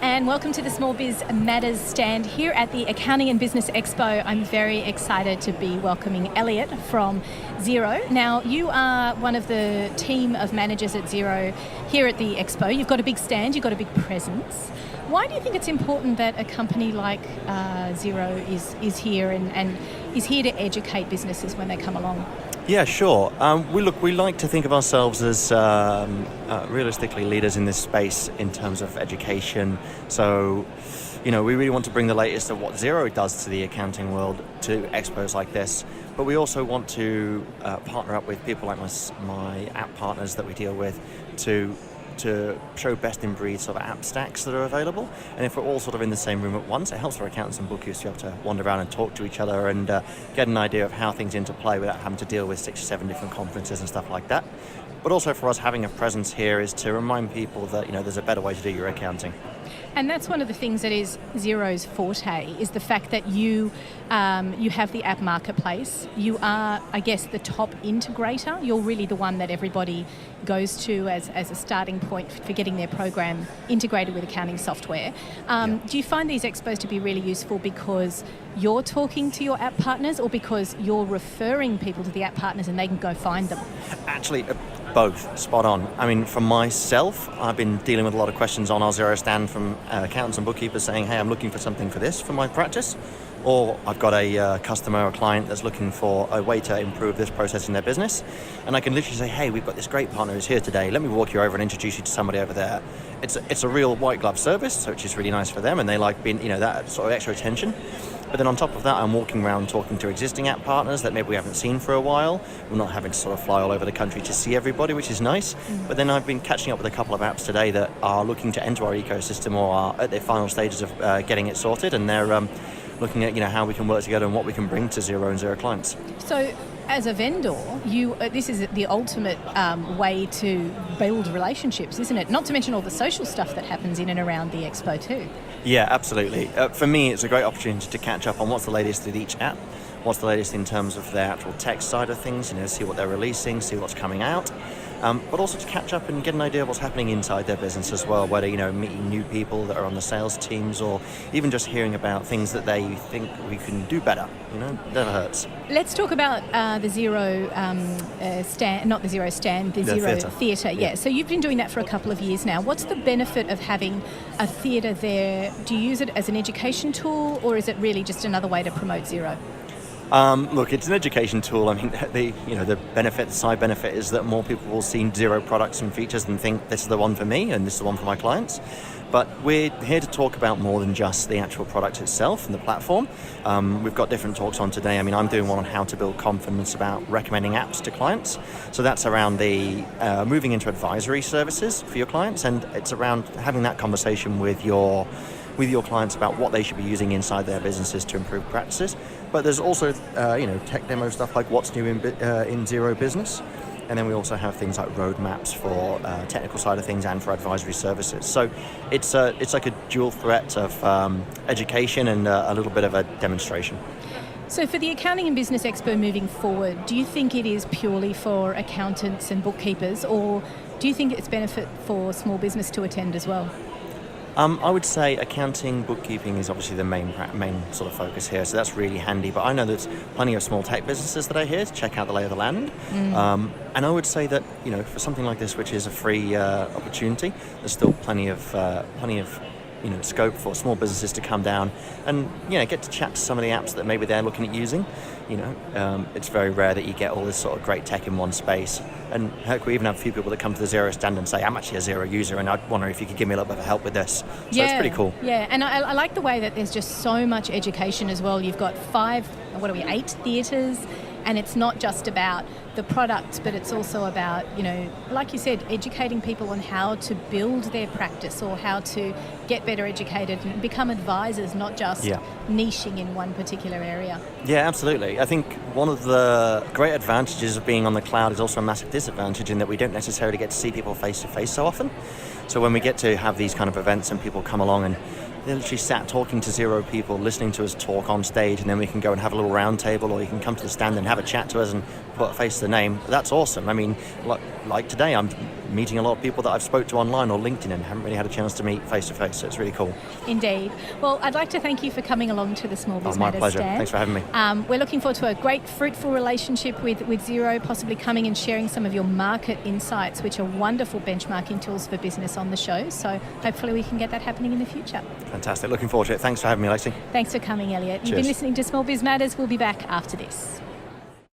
And welcome to the Small Biz Matters stand here at the Accounting and Business Expo. I'm very excited to be welcoming Elliot from Xero. Now, you are one of the team of managers at Xero here at the Expo. You've got a big stand, you've got a big presence. Why do you think it's important that a company like Xero is here and is here to educate businesses when they come along? Yeah, sure. We like to think of ourselves as realistically leaders in this space in terms of education. So, we really want to bring the latest of what Xero does to the accounting world to expos like this. But we also want to partner up with people like my app partners that we deal with to show best-in-breed sort of app stacks that are available. And if we're all sort of in the same room at once, it helps for accountants and bookkeepers to be able to wander around and talk to each other and get an idea of how things interplay without having to deal with 6 or 7 different conferences and stuff like that. But also for us, having a presence here is to remind people that there's a better way to do your accounting. And that's one of the things that is Xero's forte, is the fact that you have the app marketplace. You are, I guess, the top integrator. You're really the one that everybody goes to as a starting point for getting their program integrated with accounting software. Do you find these expos to be really useful because you're talking to your app partners, or because you're referring people to the app partners and they can go find them? Actually, both. Spot on. I mean, for myself, I've been dealing with a lot of questions on our Xero stand from accountants and bookkeepers saying, hey, I'm looking for something for this for my practice. Or I've got a customer or client that's looking for a way to improve this process in their business. And I can literally say, hey, we've got this great partner who's here today. Let me walk you over and introduce you to somebody over there. It's a real white glove service, which is really nice for them. And they like being, that sort of extra attention. But then on top of that, I'm walking around talking to existing app partners that maybe we haven't seen for a while. We're not having to sort of fly all over the country to see everybody, which is nice. But then I've been catching up with a couple of apps today that are looking to enter our ecosystem or are at their final stages of getting it sorted. And they're looking at how we can work together and what we can bring to Xero and Xero clients. So, as a vendor, this is the ultimate way to build relationships, isn't it? Not to mention all the social stuff that happens in and around the expo too. Yeah, absolutely. For me, it's a great opportunity to catch up on what's the latest with each app, what's the latest in terms of their actual tech side of things, see what they're releasing, see what's coming out. But also to catch up and get an idea of what's happening inside their business as well, whether, meeting new people that are on the sales teams or even just hearing about things that they think we can do better, never hurts. Let's talk about the Xero stand, not the Xero stand, the Xero Theatre. Yeah, so you've been doing that for a couple of years now. What's the benefit of having a theatre there? Do you use it as an education tool, or is it really just another way to promote Xero? Look, it's an education tool. I mean, the side benefit is that more people will see Xero products and features and think this is the one for me and this is the one for my clients. But we're here to talk about more than just the actual product itself and the platform. We've got different talks on today. I mean, I'm doing one on how to build confidence about recommending apps to clients. So that's around the moving into advisory services for your clients, and it's around having that conversation with your clients about what they should be using inside their businesses to improve practices. But there's also, tech demo stuff like what's new in Xero Business. And then we also have things like roadmaps for technical side of things and for advisory services. So it's like a dual threat of education and a little bit of a demonstration. So for the Accounting and Business Expo moving forward, do you think it is purely for accountants and bookkeepers, or do you think it's benefit for small business to attend as well? I would say accounting, bookkeeping is obviously the main sort of focus here, so that's really handy. But I know there's plenty of small tech businesses that are here to check out the lay of the land. And I would say that, for something like this, which is a free opportunity, there's still plenty of scope for small businesses to come down and get to chat to some of the apps that maybe they're looking at using. It's very rare that you get all this sort of great tech in one space. And heck, we even have a few people that come to the Xero stand and say, I'm actually a Xero user and I wonder if you could give me a little bit of help with this. So it's pretty cool. Yeah, and I like the way that there's just so much education as well. You've got 8 theatres, and it's not just about the product, but it's also about, like you said, educating people on how to build their practice or how to get better educated and become advisors, not just niching in one particular area. Yeah, absolutely. I think one of the great advantages of being on the cloud is also a massive disadvantage in that we don't necessarily get to see people face to face so often. So when we get to have these kind of events and people come along and they're literally sat talking to Xero people, listening to us talk on stage, and then we can go and have a little round table, or you can come to the stand and have a chat to us and put a face to the name. That's awesome. I mean, like today, I'm meeting a lot of people that I've spoke to online or LinkedIn and haven't really had a chance to meet face to face, so it's really cool. Indeed. Well, I'd like to thank you for coming along to the Small Biz My Matters pleasure. stand. Thanks for having me. We're looking forward to a great, fruitful relationship with Xero, possibly coming and sharing some of your market insights, which are wonderful benchmarking tools for business on the show. So hopefully we can get that happening in the future. Fantastic. Looking forward to it. Thanks for having me, Alexi. Thanks for coming, Elliot. You've Cheers. been listening to Small Biz Matters. We'll be back after this.